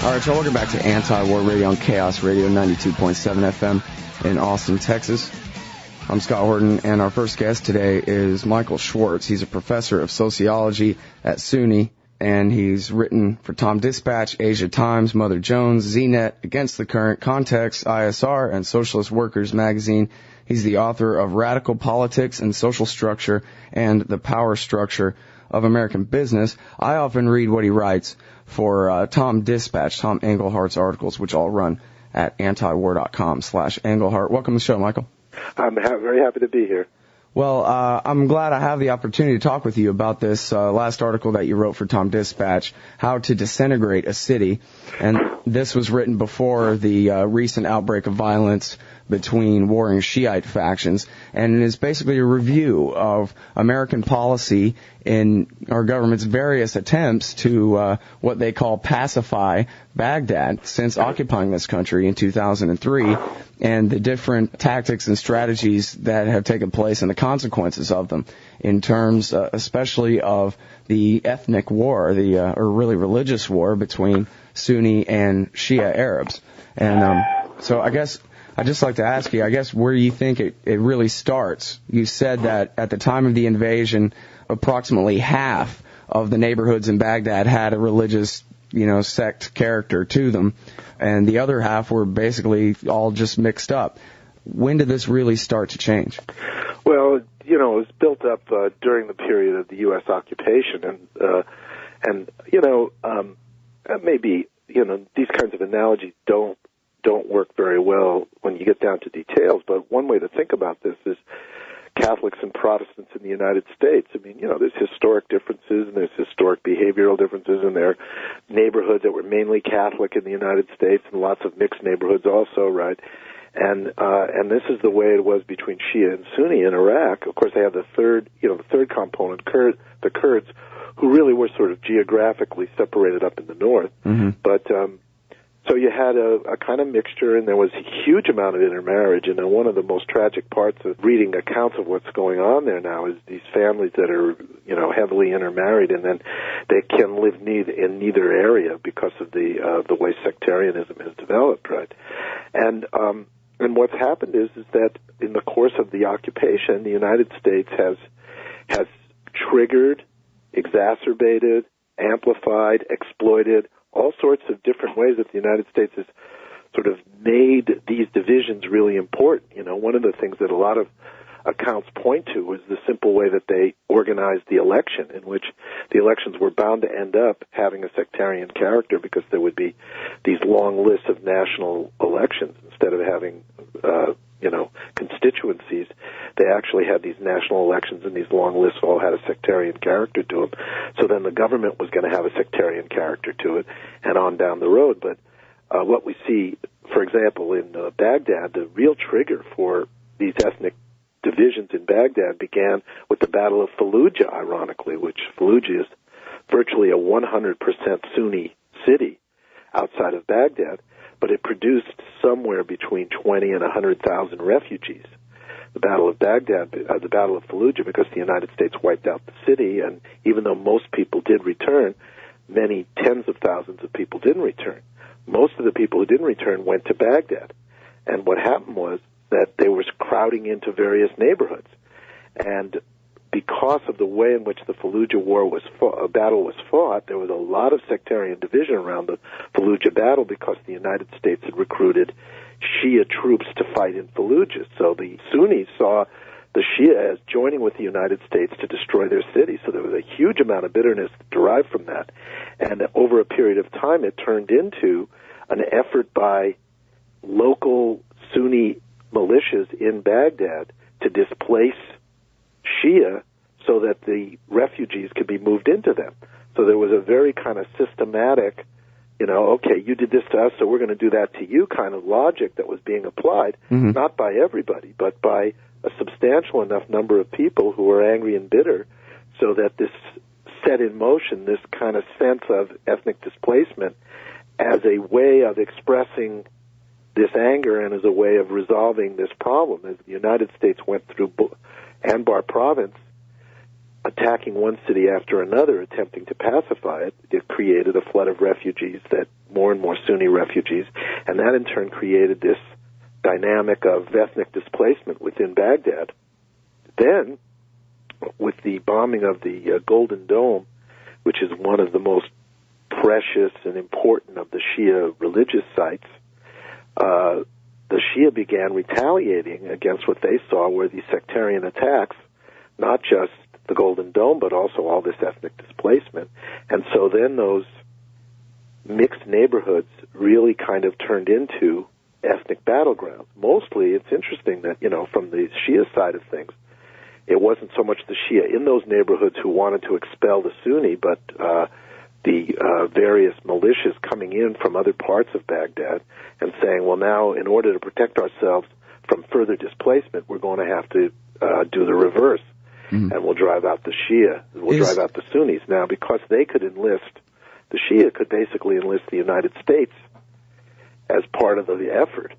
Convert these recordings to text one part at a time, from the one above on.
All right, so welcome back to Anti-War Radio on Chaos Radio 92.7 FM in Austin, Texas. I'm Scott Horton, and our first guest today is Michael Schwartz. He's a professor of sociology at SUNY, and he's written for Tom Dispatch, Asia Times, Mother Jones, ZNet, Against the Current, Context, ISR, and Socialist Workers magazine. He's the author of Radical Politics and Social Structure and the Power Structure of American Business. I often read what he writes for Tom Dispatch, Tom Englehart's articles, which all run at antiwar.com/Englehart. Welcome to the show, Michael. I'm very happy to be here. Well, I'm glad I have the opportunity to talk with you about this last article that you wrote for Tom Dispatch, How to Disintegrate a City. And this was written before the recent outbreak of violence between warring Shiite factions, and it is basically a review of American policy in our government's various attempts to what they call pacify Baghdad since occupying this country in 2003, and the different tactics and strategies that have taken place and the consequences of them in terms especially of the ethnic war, or really religious war between Sunni and Shia Arabs. And so I guess I'd just like to ask you, where you think it really starts. You said that at the time of the invasion, approximately half of the neighborhoods in Baghdad had a religious, sect character to them, and the other half were basically all just mixed up. When did this really start to change? Well, it was built up during the period of the U.S. occupation, and maybe these kinds of analogies don't work very well when you get down to details, but one way to think about this is Catholics and Protestants in the United States. I mean, there's historic differences and there's historic behavioral differences, and there are neighborhoods that were mainly Catholic in the United States and lots of mixed neighborhoods also, right? And this is the way it was between Shia and Sunni in Iraq. Of course, they have the third component, the Kurds, who really were sort of geographically separated up in the north, but so you had a kind of mixture, and there was a huge amount of intermarriage. And one of the most tragic parts of reading accounts of what's going on there now is these families that are, heavily intermarried, and then they can live in neither area because of the way sectarianism has developed, right? And what's happened is that in the course of the occupation, the United States has triggered, exacerbated, amplified, exploited all sorts of different ways that the United States has sort of made these divisions really important. One of the things that a lot of accounts point to was the simple way that they organized the election, in which the elections were bound to end up having a sectarian character because there would be these long lists of national elections instead of having, constituencies. They actually had these national elections, and these long lists all had a sectarian character to them. So then the government was going to have a sectarian character to it, and on down the road. But what we see, for example, in Baghdad, the real trigger for these ethnic divisions in Baghdad began with the Battle of Fallujah, ironically, which Fallujah is virtually a 100% Sunni city outside of Baghdad, but it produced somewhere between 20 and 100,000 refugees. The Battle of Baghdad, the Battle of Fallujah, because the United States wiped out the city, and even though most people did return, many tens of thousands of people didn't return. Most of the people who didn't return went to Baghdad. And what happened was that they were crowding into various neighborhoods. And because of the way in which the Fallujah battle was fought, there was a lot of sectarian division around the Fallujah battle because the United States had recruited Shia troops to fight in Fallujah. So the Sunnis saw the Shia as joining with the United States to destroy their city. So there was a huge amount of bitterness derived from that. And over a period of time, it turned into an effort by local Sunni militias in Baghdad to displace Shia so that the refugees could be moved into them. So there was a very kind of systematic, okay, you did this to us, so we're going to do that to you kind of logic that was being applied, not by everybody, but by a substantial enough number of people who were angry and bitter, so that this set in motion this kind of sense of ethnic displacement as a way of expressing this anger and as a way of resolving this problem. As the United States went through Anbar province, attacking one city after another, attempting to pacify it. It created a flood of refugees, that more and more Sunni refugees, and that in turn created this dynamic of ethnic displacement within Baghdad. Then, with the bombing of the Golden Dome, which is one of the most precious and important of the Shia religious sites, the Shia began retaliating against what they saw were these sectarian attacks, not just the Golden Dome, but also all this ethnic displacement. And so then those mixed neighborhoods really kind of turned into ethnic battlegrounds. Mostly, it's interesting that, from the Shia side of things, it wasn't so much the Shia in those neighborhoods who wanted to expel the Sunni, but the various militias coming in from other parts of Baghdad and saying, well, now, in order to protect ourselves from further displacement, we're going to have to do the reverse, and we'll drive out the Shia, drive out the Sunnis. Now, because they could enlist, the Shia could basically enlist the United States as part of the effort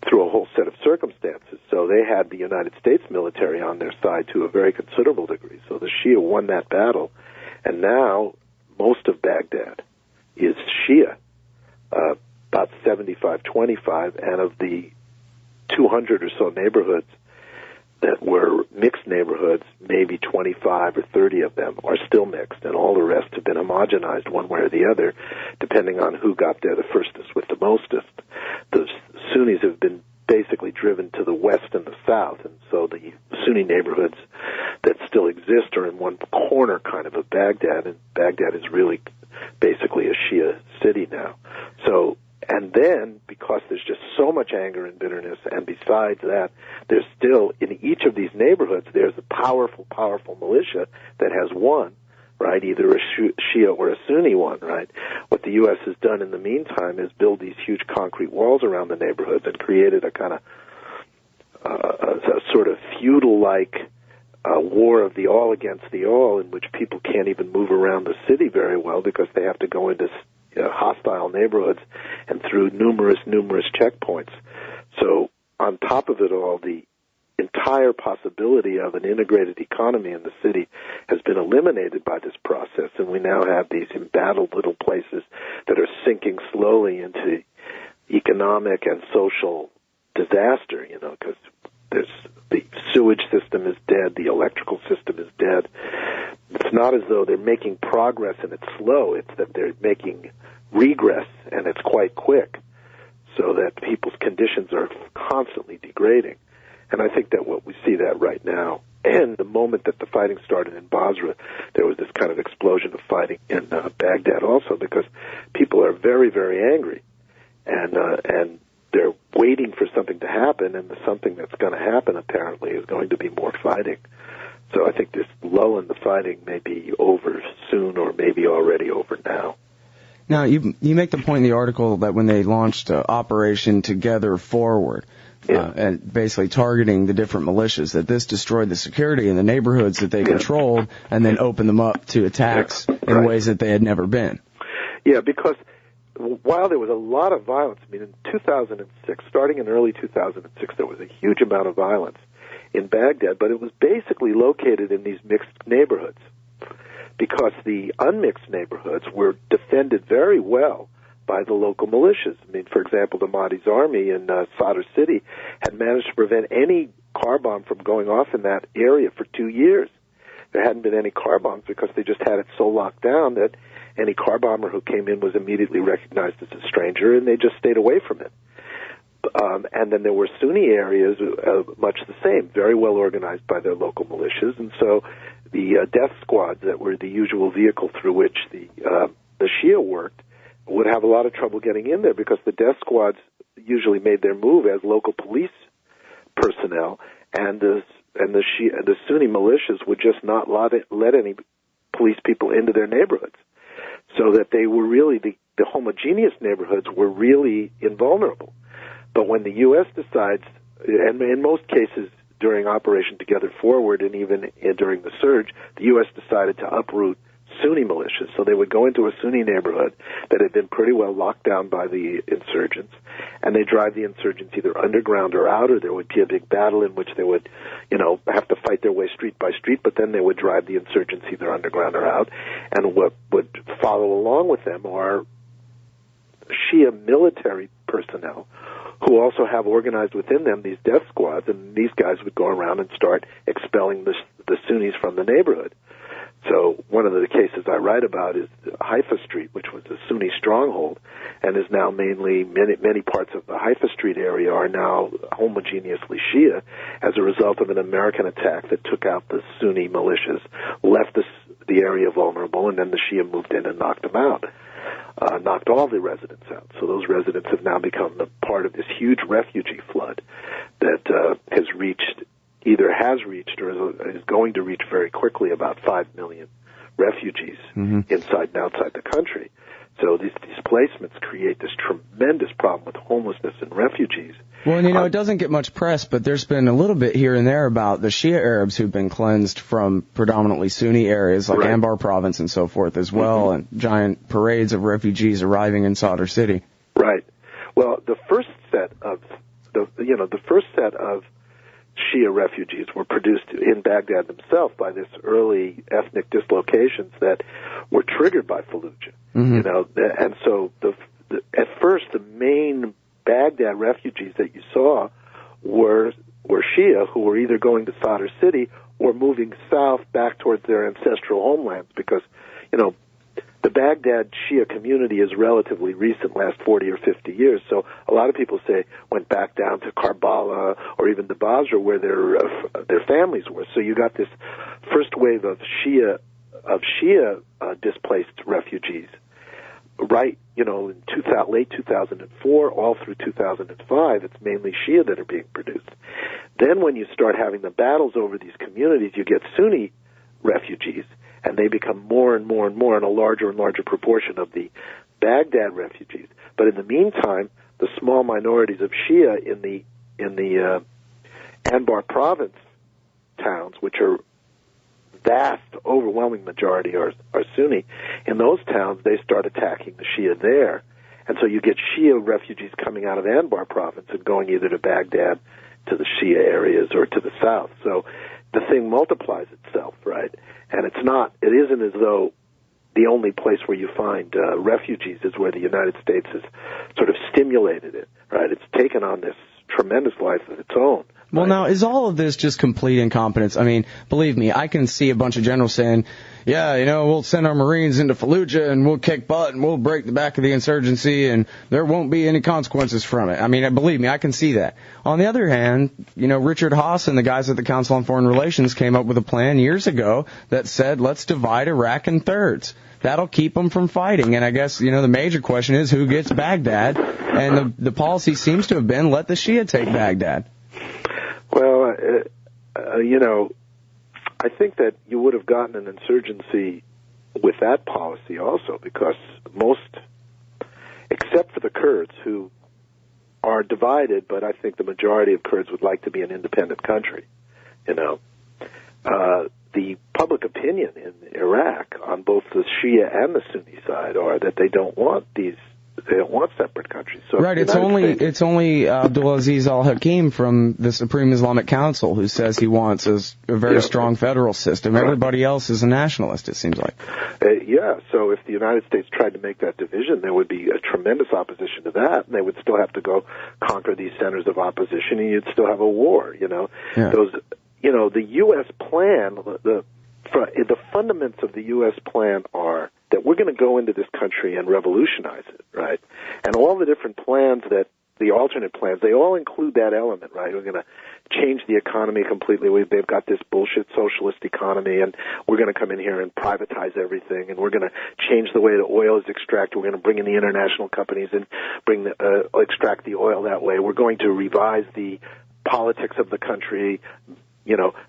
through a whole set of circumstances. So they had the United States military on their side to a very considerable degree. So the Shia won that battle. And now most of Baghdad is Shia, about 75-25, and of the 200 or so neighborhoods that were mixed neighborhoods, maybe 25 or 30 of them are still mixed, and all the rest have been homogenized one way or the other, depending on who got there the firstest with the mostest. The Sunnis have been basically driven to the west and the south, and so the Sunni neighborhoods that still exist are in one corner kind of Baghdad, and Baghdad is really basically a Shia city now. So, and then, because there's just so much anger and bitterness, and besides that, there's still, in each of these neighborhoods, there's a powerful militia that has won, right? Either a Shia or a Sunni one, right? What the U.S. has done in the meantime is build these huge concrete walls around the neighborhoods and created a kind of a sort of feudal-like war of the all against the all, in which people can't even move around the city very well because they have to go into hostile neighborhoods and through numerous checkpoints. So on top of it all, the entire possibility of an integrated economy in the city has been eliminated by this process, and we now have these embattled little places that are sinking slowly into economic and social disaster, because the sewage system is dead, the electrical system is dead. It's not as though they're making progress and it's slow, it's that they're making regress and it's quite quick, so that people's conditions are constantly degrading. And I think that what we see that right now, and the moment that the fighting started in Basra, there was this kind of explosion of fighting in Baghdad also, because people are very, very angry, and they're waiting for something to happen, and the something that's going to happen apparently is going to be more fighting. So I think this lull in the fighting may be over soon, or maybe already over now. Now, you make the point in the article that when they launched Operation Together Forward, and basically targeting the different militias, that this destroyed the security in the neighborhoods that they controlled, and then opened them up to attacks in ways that they had never been. Yeah, because while there was a lot of violence, in 2006, starting in early 2006, there was a huge amount of violence in Baghdad, but it was basically located in these mixed neighborhoods, because the unmixed neighborhoods were defended very well by the local militias. For example, the Mahdi's Army in Sadr City had managed to prevent any car bomb from going off in that area for 2 years. There hadn't been any car bombs because they just had it so locked down that any car bomber who came in was immediately recognized as a stranger, and they just stayed away from it. And then there were Sunni areas, much the same, very well organized by their local militias, and so the death squads that were the usual vehicle through which the Shia worked would have a lot of trouble getting in there, because the death squads usually made their move as local police personnel, and the Sunni militias would just not let any police people into their neighborhoods, so that they were really, the homogeneous neighborhoods were really invulnerable. But when the U.S. decides, and in most cases during Operation Together Forward and even during the surge, the U.S. decided to uproot Sunni militias. So they would go into a Sunni neighborhood that had been pretty well locked down by the insurgents, and they drive the insurgents either underground or out, or there would be a big battle in which they would, have to fight their way street by street, but then they would drive the insurgents either underground or out. And what would follow along with them are Shia military personnel who also have organized within them these death squads, and these guys would go around and start expelling the Sunnis from the neighborhood. So one of the cases I write about is Haifa Street, which was a Sunni stronghold, and is now mainly, many parts of the Haifa Street area are now homogeneously Shia as a result of an American attack that took out the Sunni militias, left the area vulnerable, and then the Shia moved in and knocked them out. Knocked all the residents out. So those residents have now become part of this huge refugee flood that has reached or is going to reach very quickly about 5 million refugees inside and outside the country. So these displacements create this tremendous problem with homelessness and refugees. Well, and it doesn't get much press, but there's been a little bit here and there about the Shia Arabs who've been cleansed from predominantly Sunni areas like Anbar province and so forth as well, and giant parades of refugees arriving in Sadr City. Right. Well, the first set of Shia refugees were produced in Baghdad themselves by this early ethnic dislocations that were triggered by Fallujah. And so at first the main Baghdad refugees that you saw were Shia who were either going to Sadr City or moving south back towards their ancestral homelands because, the Baghdad Shia community is relatively recent, last 40 or 50 years. So a lot of people went back down to Karbala or even to Basra where their families were. So you got this first wave of Shia displaced refugees, right? In late 2004, all through 2005, it's mainly Shia that are being produced. Then when you start having the battles over these communities, you get Sunni refugees, and they become more and more and more in a larger and larger proportion of the Baghdad refugees. But in the meantime, the small minorities of Shia in the Anbar province towns, which are vast, overwhelming majority are Sunni, in those towns they start attacking the Shia there. And so you get Shia refugees coming out of Anbar province and going either to Baghdad, to the Shia areas, or to the south. So the thing multiplies itself, right? And it isn't as though the only place where you find refugees is where the United States has sort of stimulated it, right? It's taken on this tremendous life of its own. Well, now, is all of this just complete incompetence? I mean, believe me, I can see a bunch of generals saying, we'll send our Marines into Fallujah and we'll kick butt and we'll break the back of the insurgency and there won't be any consequences from it. I mean, believe me, I can see that. On the other hand, Richard Haas and the guys at the Council on Foreign Relations came up with a plan years ago that said, let's divide Iraq in thirds. That'll keep them from fighting. And I guess, the major question is who gets Baghdad? And the policy seems to have been let the Shia take Baghdad. Well, I think that you would have gotten an insurgency with that policy also, because except for the Kurds, who are divided, but I think the majority of Kurds would like to be an independent country, the public opinion in Iraq on both the Shia and the Sunni side are that they don't want separate countries. So right, it's only Abdulaziz al-Hakim from the Supreme Islamic Council who says he wants a very strong federal system. Everybody else is a nationalist, it seems like. So if the United States tried to make that division, there would be a tremendous opposition to that, and they would still have to go conquer these centers of opposition, and you'd still have a war, the U.S. plan, the fundaments of the U.S. plan are that we're going to go into this country and revolutionize it, right? And all the different plans the alternate plans, they all include that element, right? We're going to change the economy completely. They've got this bullshit socialist economy, and we're going to come in here and privatize everything, and we're going to change the way the oil is extracted. We're going to bring in the international companies and extract the oil that way. We're going to revise the politics of the country.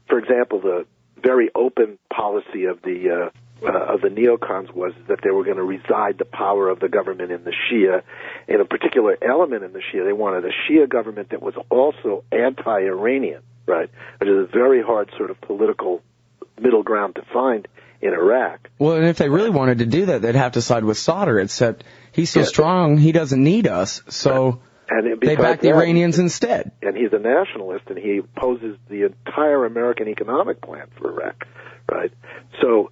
For example, the very open policy of the neocons was that they were going to reside the power of the government in the Shia. In a particular element in the Shia, they wanted a Shia government that was also anti-Iranian, right? Which is a very hard sort of political middle ground to find in Iraq. Well, and if they really wanted to do that, they'd have to side with Sadr, except he's so strong, he doesn't need us, so they back the Iranians instead. And he's a nationalist, and he opposes the entire American economic plan for Iraq, right? So,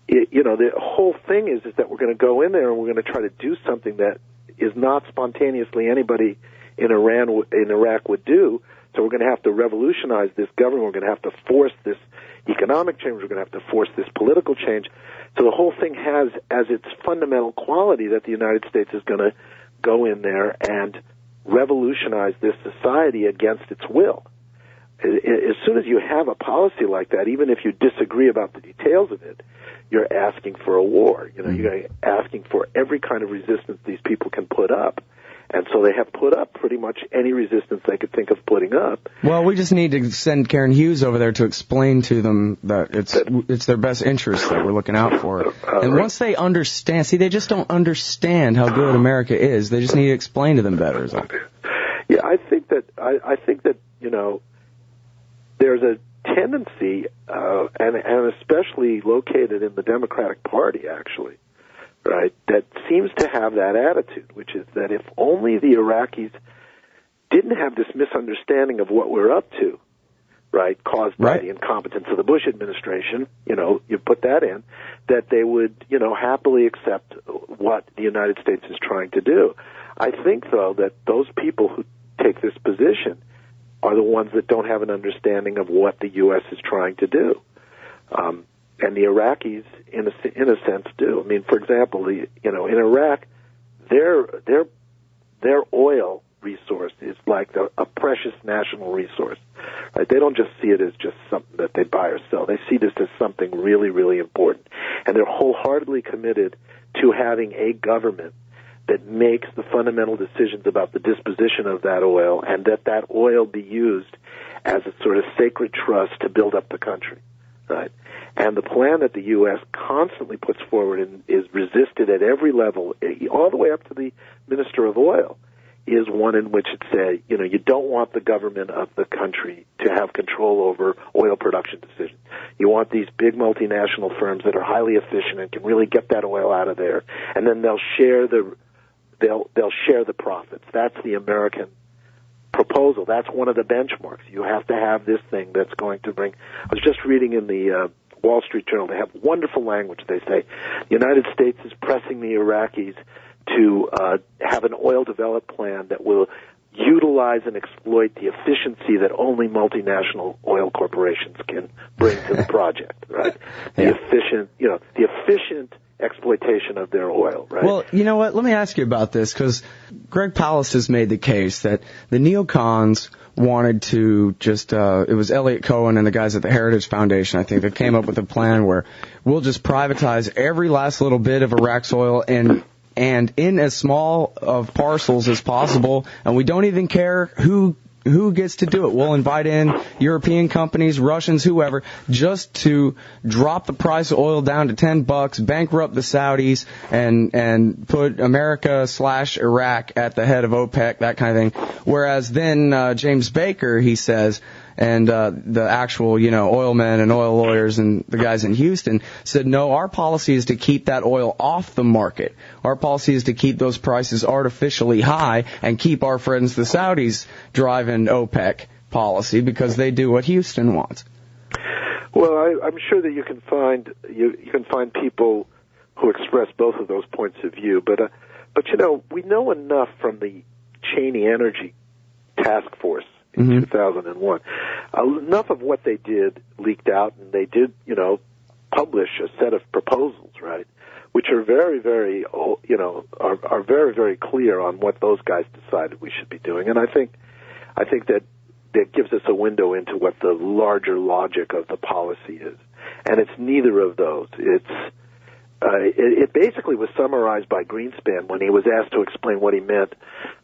the whole thing is that we're going to go in there and we're going to try to do something that is not spontaneously anybody in Iraq would do. So we're going to have to revolutionize this government. We're going to have to force this economic change. We're going to have to force this political change. So the whole thing has as its fundamental quality that the United States is going to go in there and revolutionize this society against its will. As soon as you have a policy like that, even if you disagree about the details of it, you're asking for a war. You're asking for every kind of resistance these people can put up. And so they have put up pretty much any resistance they could think of putting up. Well, we just need to send Karen Hughes over there to explain to them that it's their best interest that we're looking out for. And once they understand, they just don't understand how good America is. They just need to explain to them better. Yeah, I think that there's a tendency, and especially located in the Democratic Party, actually, right, that seems to have that attitude, which is that if only the Iraqis didn't have this misunderstanding of what we're up to, right, caused by the incompetence of the Bush administration, you put that in, that they would, happily accept what the United States is trying to do. I think, though, that those people who take this position are the ones that don't have an understanding of what the U.S. is trying to do. And the Iraqis, in a sense, do. I mean, for example, in Iraq, their oil resource is like a precious national resource. Right? They don't just see it as just something that they buy or sell. They see this as something really, really important. And they're wholeheartedly committed to having a government that makes the fundamental decisions about the disposition of that oil, and that oil be used as a sort of sacred trust to build up the country, right? And the plan that the U.S. constantly puts forward and is resisted at every level, all the way up to the Minister of Oil, is one in which it says, you don't want the government of the country to have control over oil production decisions. You want these big multinational firms that are highly efficient and can really get that oil out of there, and then they'll share the profits. That's the American proposal. That's one of the benchmarks. You have to have this thing that's going to bring. I was just reading in the Wall Street Journal. They have wonderful language. They say the United States is pressing the Iraqis to have an oil development plan that will utilize and exploit the efficiency that only multinational oil corporations can bring to the project. Right? The efficient exploitation of their oil, right? Well, you know what? Let me ask you about this, because Greg Palast has made the case that the neocons wanted to just, it was Elliot Cohen and the guys at the Heritage Foundation, I think, that came up with a plan where we'll just privatize every last little bit of Iraq's oil and in as small of parcels as possible, and we don't even care who gets to do it. We'll invite in European companies, Russians, whoever, just to drop the price of oil down to $10, bankrupt the Saudis, and put America/Iraq at the head of OPEC, that kind of thing. Whereas then James Baker, he says, and the actual, oil men and oil lawyers and the guys in Houston said, no, our policy is to keep that oil off the market. Our policy is to keep those prices artificially high and keep our friends the Saudis driving OPEC policy because they do what Houston wants. Well, I'm sure that you can find people who express both of those points of view, but we know enough from the Cheney Energy Task Force in 2001. Enough of what they did leaked out, and they did, publish a set of proposals, right, which are very, very, are very, very clear on what those guys decided we should be doing. And I think that gives us a window into what the larger logic of the policy is. And it's neither of those. It basically was summarized by Greenspan when he was asked to explain what he meant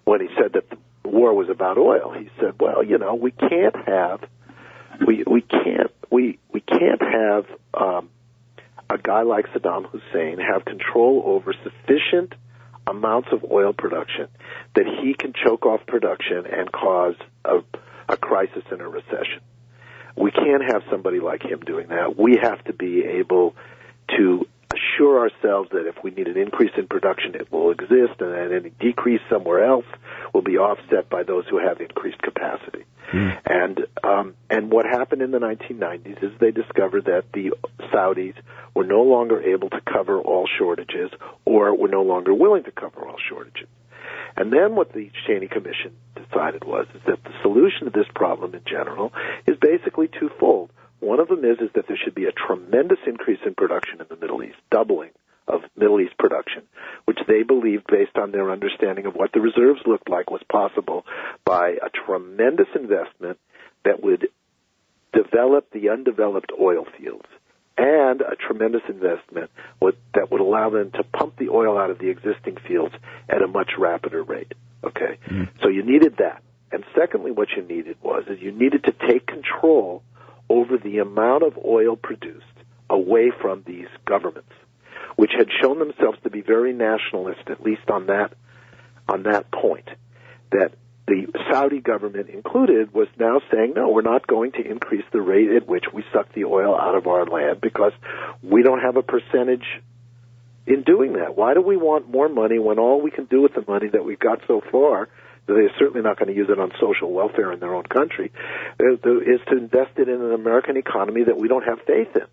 when he said that the war was about oil. He said, well, we can't have a guy like Saddam Hussein have control over sufficient amounts of oil production that he can choke off production and cause a crisis and a recession. We can't have somebody like him doing that. We have to be able to assure ourselves that if we need an increase in production, it will exist, and that any decrease somewhere else will be offset by those who have increased capacity. And what happened in the 1990s is they discovered that the Saudis were no longer able to cover all shortages, or were no longer willing to cover all shortages. And then what the Cheney Commission decided is that the solution to this problem in general is basically twofold. One of them is that there should be a tremendous increase in production in the Middle East, doubling of Middle East production, which they believed, based on their understanding of what the reserves looked like, was possible by a tremendous investment that would develop the undeveloped oil fields, and a tremendous investment that would allow them to pump the oil out of the existing fields at a much rapider rate. Okay? So you needed that. And secondly, what you needed is you needed to take control over the amount of oil produced away from these governments, which had shown themselves to be very nationalist, at least on that point, that the Saudi government included was now saying, no, we're not going to increase the rate at which we suck the oil out of our land because we don't have a percentage in doing that. Why do we want more money when all we can do with the money that we've got so far, they're certainly not going to use it on social welfare in their own country, is to invest it in an American economy that we don't have faith in?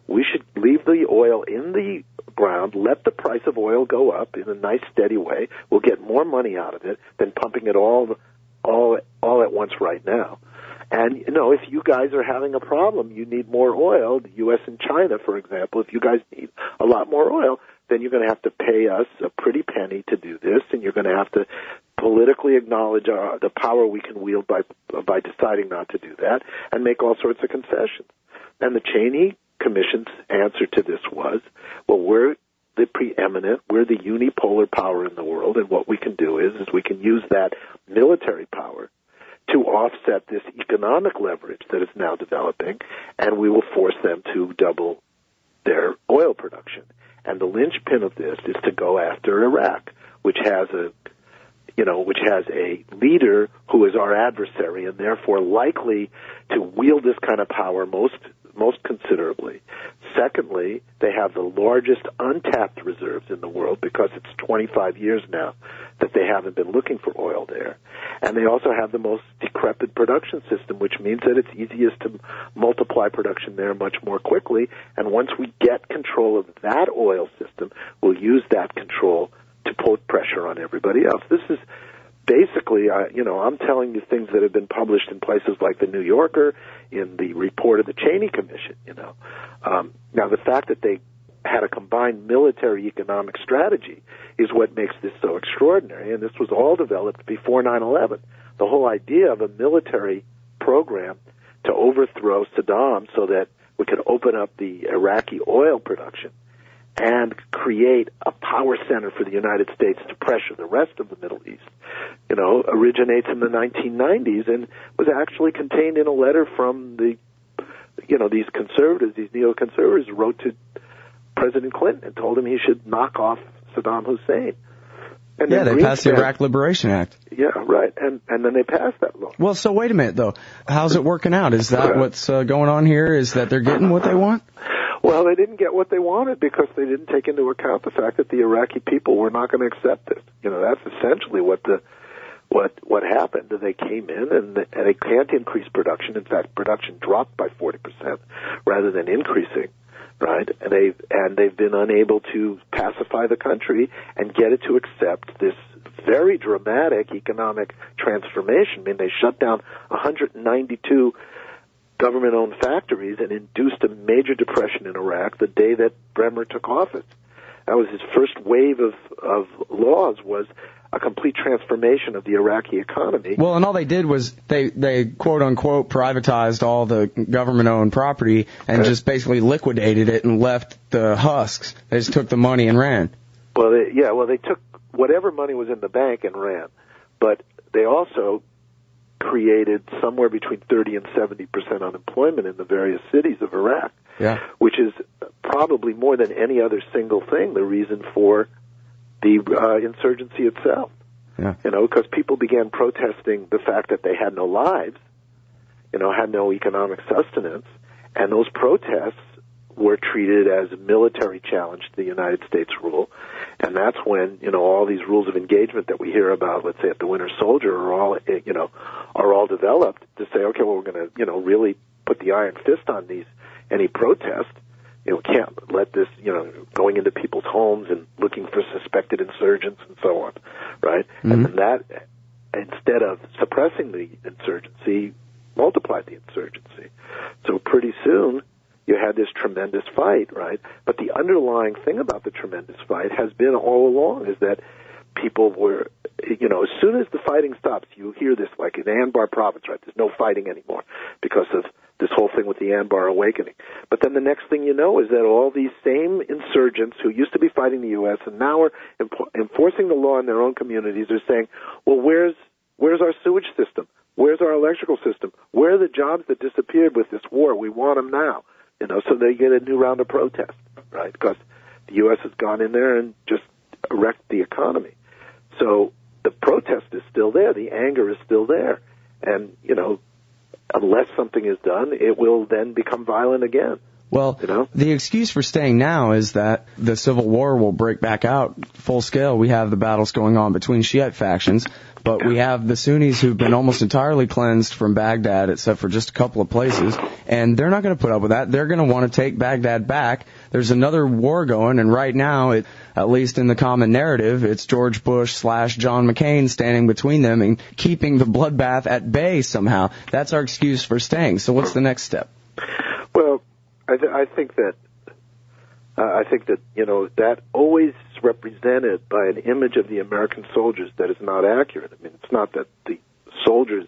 We should leave the oil in the ground, let the price of oil go up in a nice, steady way. We'll get more money out of it than pumping it all at once right now. And, if you guys are having a problem, you need more oil, the U.S. and China, for example, if you guys need a lot more oil, then you're going to have to pay us a pretty penny to do this, and you're going to have to politically acknowledge the power we can wield by deciding not to do that, and make all sorts of concessions. And the Cheney Commission's answer to this was, well, we're the preeminent, we're the unipolar power in the world, and what we can do is we can use that military power to offset this economic leverage that is now developing, and we will force them to double their oil production. And the linchpin of this is to go after Iraq, which has a leader who is our adversary and therefore likely to wield this kind of power most considerably. Secondly, they have the largest untapped reserves in the world because it's 25 years now that they haven't been looking for oil there. And they also have the most decrepit production system, which means that it's easiest to multiply production there much more quickly. And once we get control of that oil system, we'll use that control to put pressure on everybody else. This is basically, I'm telling you things that have been published in places like the New Yorker, in the report of the Cheney Commission, Now, the fact that they had a combined military economic strategy is what makes this so extraordinary, and this was all developed before 9/11. The whole idea of a military program to overthrow Saddam so that we could open up the Iraqi oil production and create a power center for the United States to pressure the rest of the Middle East, originates in the 1990s and was actually contained in a letter from these conservatives, these neoconservatives, wrote to President Clinton and told him he should knock off Saddam Hussein. And they passed the Iraq Liberation Act. Yeah, right, and then they passed that law. Well, so wait a minute, though. How's it working out? Is that what's going on here? Is that they're getting what they want? Well, they didn't get what they wanted because they didn't take into account the fact that the Iraqi people were not going to accept this. That's essentially what happened. They came in and they can't increase production. In fact, production dropped by 40% rather than increasing, right? And they've been unable to pacify the country and get it to accept this very dramatic economic transformation. I mean, they shut down 192 government-owned factories and induced a major depression in Iraq the day that Bremer took office. That was his first wave of laws, was a complete transformation of the Iraqi economy. Well, and all they did was they quote-unquote privatized all the government-owned property and just basically liquidated it and left the husks. They just took the money and ran. Well, they took whatever money was in the bank and ran. But they also created somewhere between 30 and 70% unemployment in the various cities of Iraq, which is probably more than any other single thing the reason for the insurgency itself. Because people began protesting the fact that they had no lives, had no economic sustenance, and those protests were treated as a military challenge to the United States rule. And that's when, all these rules of engagement that we hear about, let's say at the Winter Soldier, are all developed to say, okay, well, we're going to, really put the iron fist on any protest. Can't let this, going into people's homes and looking for suspected insurgents and so on, right? Mm-hmm. And then that, instead of suppressing the insurgency, multiplied the insurgency. So pretty soon, you had this tremendous fight, right? But the underlying thing about the tremendous fight has been all along is that people were, as soon as the fighting stops, you hear this, like in Anbar province, right? There's no fighting anymore because of this whole thing with the Anbar awakening. But then the next thing you know is that all these same insurgents who used to be fighting the U.S. and now are enforcing the law in their own communities are saying, well, where's our sewage system? Where's our electrical system? Where are the jobs that disappeared with this war? We want them now. So they get a new round of protest, right? Because the U.S. has gone in there and just wrecked the economy. So the protest is still there. The anger is still there. And, unless something is done, it will then become violent again. Well, the excuse for staying now is that the civil war will break back out full scale. We have the battles going on between Shiite factions, but we have the Sunnis who've been almost entirely cleansed from Baghdad, except for just a couple of places, and they're not going to put up with that. They're going to want to take Baghdad back. There's another war going, and right now, at least in the common narrative, it's George Bush / John McCain standing between them and keeping the bloodbath at bay somehow. That's our excuse for staying. So what's the next step? Well, I think that that always represented by an image of the American soldiers that is not accurate. I mean, it's not that the soldiers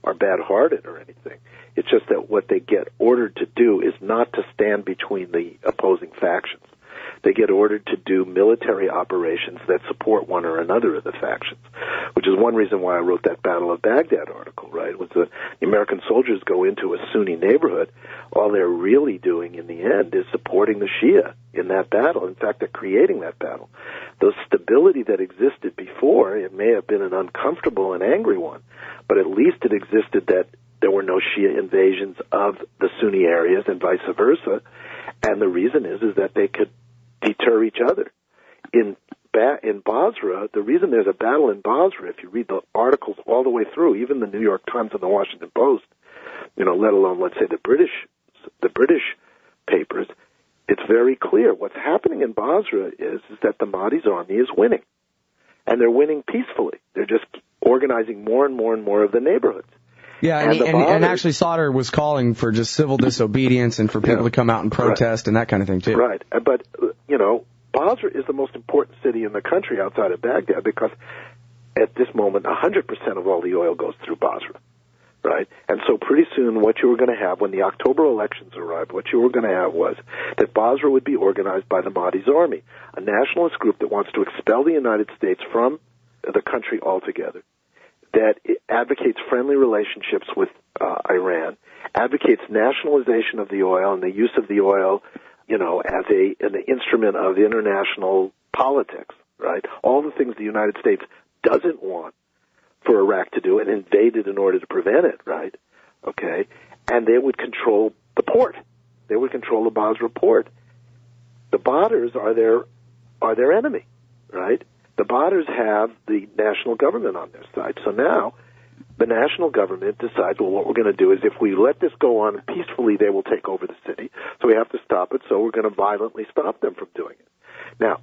are bad-hearted or anything. It's just that what they get ordered to do is not to stand between the opposing factions. They get ordered to do military operations that support one or another of the factions, which is one reason why I wrote that Battle of Baghdad article, right? It was the American soldiers go into a Sunni neighborhood. All they're really doing in the end is supporting the Shia in that battle. In fact, they're creating that battle. The stability that existed before, it may have been an uncomfortable and angry one, but at least it existed that there were no Shia invasions of the Sunni areas and vice versa. And the reason is that they could deter each other. In Basra, the reason there's a battle in Basra, if you read the articles all the way through, even the New York Times and the Washington Post, let alone, let's say, the British papers, it's very clear. What's happening in Basra is that the Mahdi's army is winning. And they're winning peacefully. They're just organizing more and more and more of the neighborhoods. Yeah, and actually Sauter was calling for just civil disobedience and for people to come out and protest and that kind of thing, too. Right. But, Basra is the most important city in the country outside of Baghdad because at this moment 100% of all the oil goes through Basra, right? And so pretty soon what you were going to have when the October elections arrived, what you were going to have was that Basra would be organized by the Mahdi's army, a nationalist group that wants to expel the United States from the country altogether, that advocates friendly relationships with Iran, advocates nationalization of the oil and the use of the oil, as an instrument of international politics, right? All the things the United States doesn't want for Iraq to do and invaded in order to prevent it, right? Okay? And they would control the port. They would control the Basra port. The Badrs are their enemy, right? The Badrs have the national government on their side. So now the national government decides, well, what we're going to do is if we let this go on peacefully, they will take over the city. So we have to stop it, so we're going to violently stop them from doing it. Now,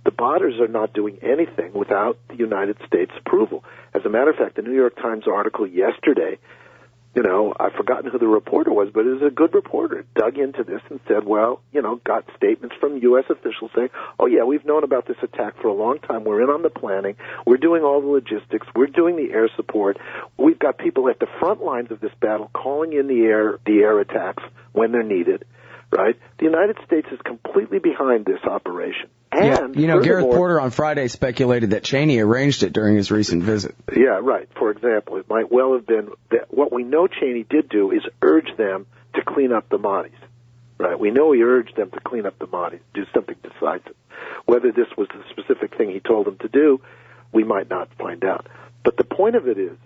the Badrs are not doing anything without the United States' approval. As a matter of fact, the New York Times article yesterday, I've forgotten who the reporter was, but it was a good reporter, dug into this and said, got statements from U.S. officials saying, oh, yeah, we've known about this attack for a long time. We're in on the planning. We're doing all the logistics. We're doing the air support. We've got people at the front lines of this battle calling in the air attacks when they're needed, right? The United States is completely behind this operation. And Gareth Porter on Friday speculated that Cheney arranged it during his recent visit. Yeah, right. For example, it might well have been that what we know Cheney did do is urge them to clean up the Mahdi's, right? We know he urged them to clean up the Mahdi's, do something decisive. Whether this was the specific thing he told them to do, we might not find out. But the point of it is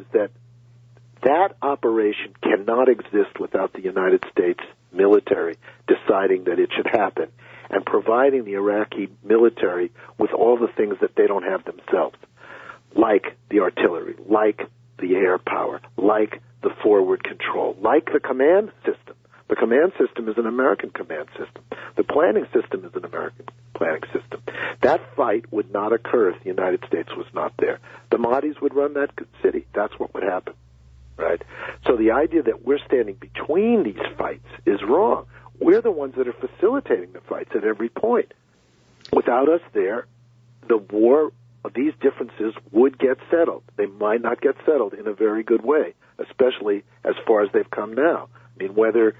that operation cannot exist without the United States military deciding that it should happen and providing the Iraqi military with all the things that they don't have themselves, like the artillery, like the air power, like the forward control, like the command system. The command system is an American command system. The planning system is an American planning system. That fight would not occur if the United States was not there. The Mahdis would run that city. That's what would happen, right? So the idea that we're standing between these fights is wrong. We're the ones that are facilitating the fights at every point. Without us there, the war, these differences would get settled. They might not get settled in a very good way, especially as far as they've come now. I mean, whether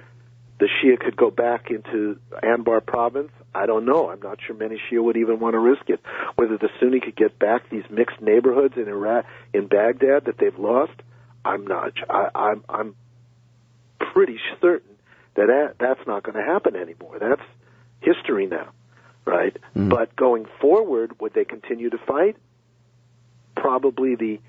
the Shia could go back into Anbar province, I don't know. I'm not sure many Shia would even want to risk it. Whether the Sunni could get back these mixed neighborhoods in Iraq, in Baghdad that they've lost, I'm not. I'm pretty certain that that's not going to happen anymore. That's history now, right? But going forward, would they continue to fight? Probably the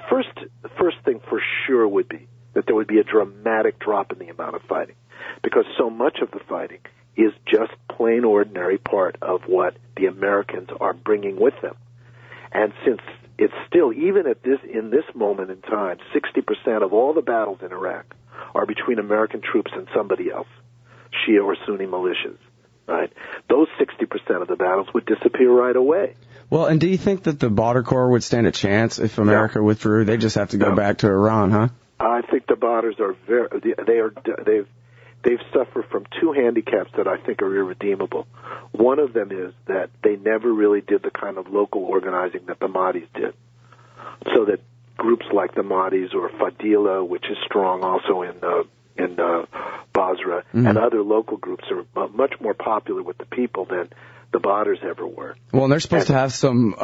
first thing for sure would be that there would be a dramatic drop in the amount of fighting, because so much of the fighting is just plain ordinary part of what the Americans are bringing with them. And since it's still, even in this moment in time, 60% of all the battles in Iraq are between American troops and somebody else, Shia or Sunni militias, right? Those 60% of the battles would disappear right away. Well, and do you think that the Badr Corps would stand a chance if America withdrew? They just have to go back to Iran, huh? I think the Badrs are they've suffered from two handicaps that I think are irredeemable. One of them is that they never really did the kind of local organizing that the Mahdis did, so that groups like the Mahdis or Fadila, which is strong also in Basra, and other local groups are much more popular with the people than the Badrs ever were. Well, and they're supposed to have some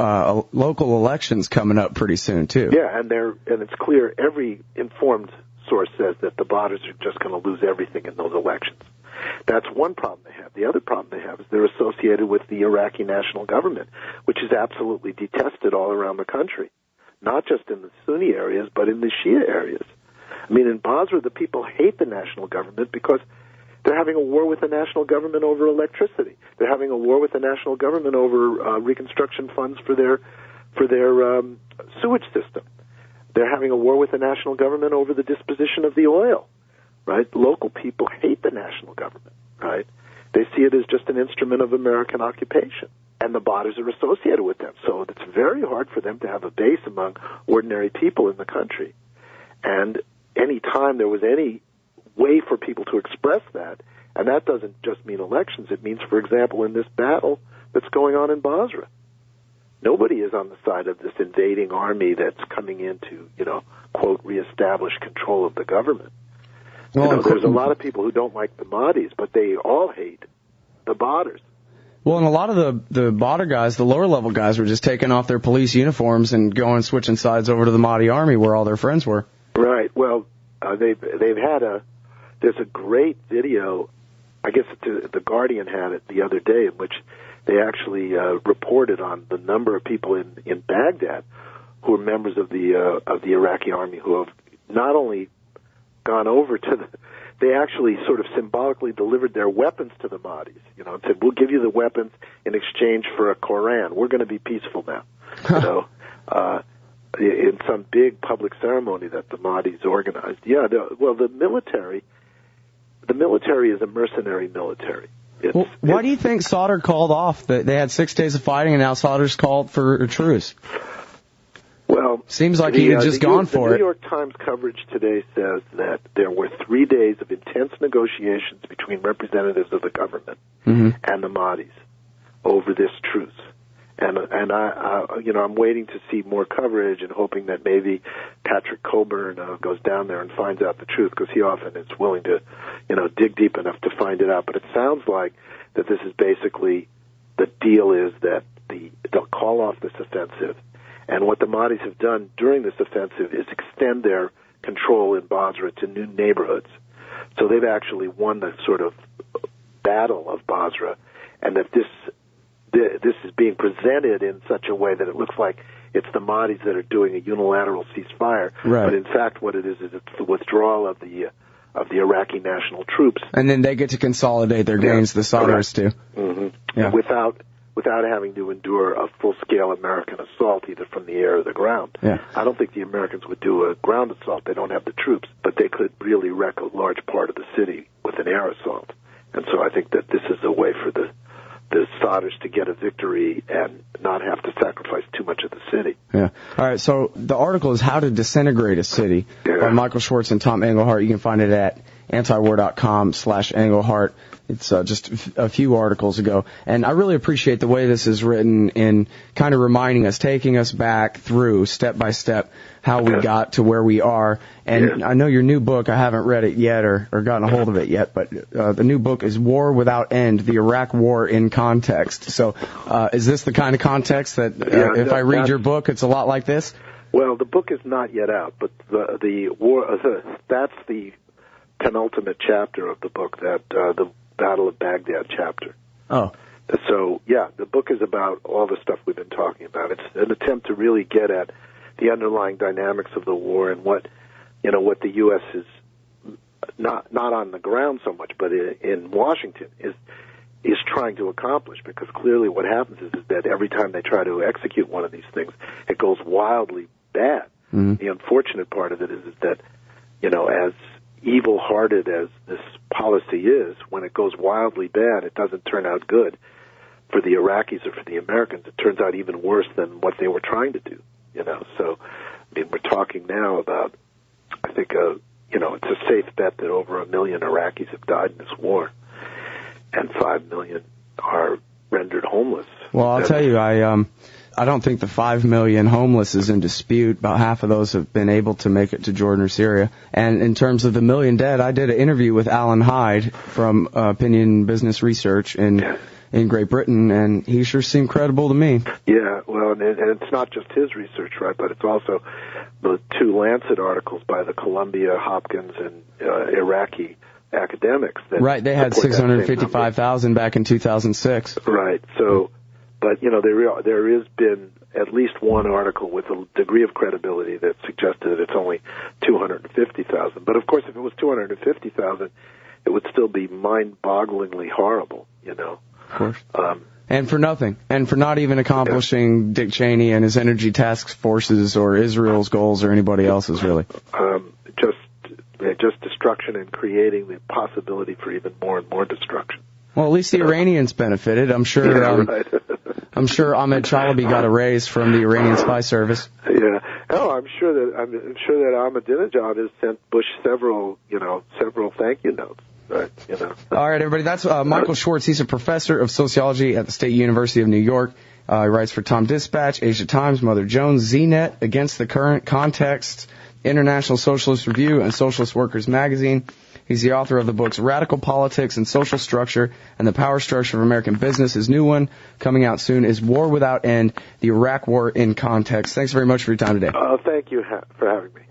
local elections coming up pretty soon too. Yeah, and it's clear, every informed source says that the Badrs are just going to lose everything in those elections. That's one problem they have. The other problem they have is they're associated with the Iraqi national government, which is absolutely detested all around the country, not just in the Sunni areas, but in the Shia areas. I mean, in Basra, the people hate the national government because they're having a war with the national government over electricity. They're having a war with the national government over reconstruction funds for their sewage system. They're having a war with the national government over the disposition of the oil, right? Local people hate the national government, right? They see it as just an instrument of American occupation, and the Badrs are associated with them. So it's very hard for them to have a base among ordinary people in the country. And any time there was any way for people to express that, and that doesn't just mean elections, it means, for example, in this battle that's going on in Basra, nobody is on the side of this invading army that's coming in to, quote, reestablish control of the government. Well, there's a lot of people who don't like the Mahdis, but they all hate the Badrs. Well, and a lot of the Badr guys, the lower-level guys, were just taking off their police uniforms and switching sides over to the Mahdi Army where all their friends were. Right. Well, there's a great video, I guess the Guardian had it the other day, in which they actually reported on the number of people in Baghdad who are members of the Iraqi army who have not only gone over to they actually sort of symbolically delivered their weapons to the Mahdis, and said, we'll give you the weapons in exchange for a Koran. We're going to be peaceful now, in some big public ceremony that the Mahdis organized. Yeah, the military is a mercenary military. Why do you think Sadr called off? They had 6 days of fighting, and now Sadr's called for a truce. Well, seems like he had just gone for it. The New York Times coverage today says that there were 3 days of intense negotiations between representatives of the government and the Mahdis over this truce. And I'm waiting to see more coverage and hoping that maybe Patrick Coburn goes down there and finds out the truth, because he often is willing to, dig deep enough to find it out. But it sounds like that this is basically, the deal is that they'll call off this offensive. And what the Mahdis have done during this offensive is extend their control in Basra to new neighborhoods. So they've actually won the sort of battle of Basra, and that this is being presented in such a way that it looks like it's the Mahdis that are doing a unilateral ceasefire. Right. But in fact, what it is it's the withdrawal of the of the Iraqi national troops. And then they get to consolidate their gains, the Sadrs do. Mm-hmm. Yeah. Without having to endure a full-scale American assault, either from the air or the ground. Yeah. I don't think the Americans would do a ground assault. They don't have the troops, but they could really wreck a large part of the city with an air assault. And so I think that this is a way for the Sadrs to get a victory and not have to sacrifice too much of the city. Yeah. All right, so the article is How to Disintegrate a City by Michael Schwartz and Tom Engelhardt. You can find it at antiwar.com/Engelhardt. It's just a few articles ago. And I really appreciate the way this is written in kind of reminding us, taking us back through step by step how we got to where we are. And I know your new book, I haven't read it yet or gotten a hold of it yet, but the new book is War Without End, the Iraq War in Context. So is this the kind of context that if I read your book, it's a lot like this? Well, the book is not yet out, but the war, that's the penultimate chapter of the book, that the Battle of Baghdad chapter. Oh. So, yeah, the book is about all the stuff we've been talking about. It's an attempt to really get at the underlying dynamics of the war and what the U.S. is not on the ground so much, but in Washington is trying to accomplish. Because clearly, what happens is that every time they try to execute one of these things, it goes wildly bad. Mm-hmm. The unfortunate part of it is that as evil-hearted as this policy is, when it goes wildly bad, it doesn't turn out good for the Iraqis or for the Americans. It turns out even worse than what they were trying to do. So I mean, we're talking now about, I think, it's a safe bet that over 1 million Iraqis have died in this war, and 5 million are rendered homeless. Well, I'll tell you, I don't think the 5 million homeless is in dispute. About half of those have been able to make it to Jordan or Syria. And in terms of the million dead, I did an interview with Alan Hyde from Opinion Business Research in Great Britain, and he sure seemed credible to me. Yeah, well, and it's not just his research, right, but it's also the 2 Lancet articles by the Columbia, Hopkins, and Iraqi academics. Right, they had 655,000 back in 2006. Right, so... But, there has been at least one article with a degree of credibility that suggested that it's only 250,000. But, of course, if it was 250,000, it would still be mind-bogglingly horrible, Of course. And for nothing. And for not even accomplishing Dick Cheney and his energy task forces or Israel's goals or anybody else's, really. Just destruction and creating the possibility for even more and more destruction. Well, at least the Iranians benefited. I'm sure. Right. I'm sure Ahmed Chalabi got a raise from the Iranian spy service. Yeah. Oh, I'm sure that Ahmadinejad has sent Bush several thank you notes. Right. All right, everybody. That's Michael Schwartz. He's a professor of sociology at the State University of New York. He writes for Tom Dispatch, Asia Times, Mother Jones, ZNet, Against the Current, Context, International Socialist Review, and Socialist Workers Magazine. He's the author of the books Radical Politics and Social Structure and the Power Structure of American Business. His new one, coming out soon, is War Without End, the Iraq War in Context. Thanks very much for your time today. Thank you for having me.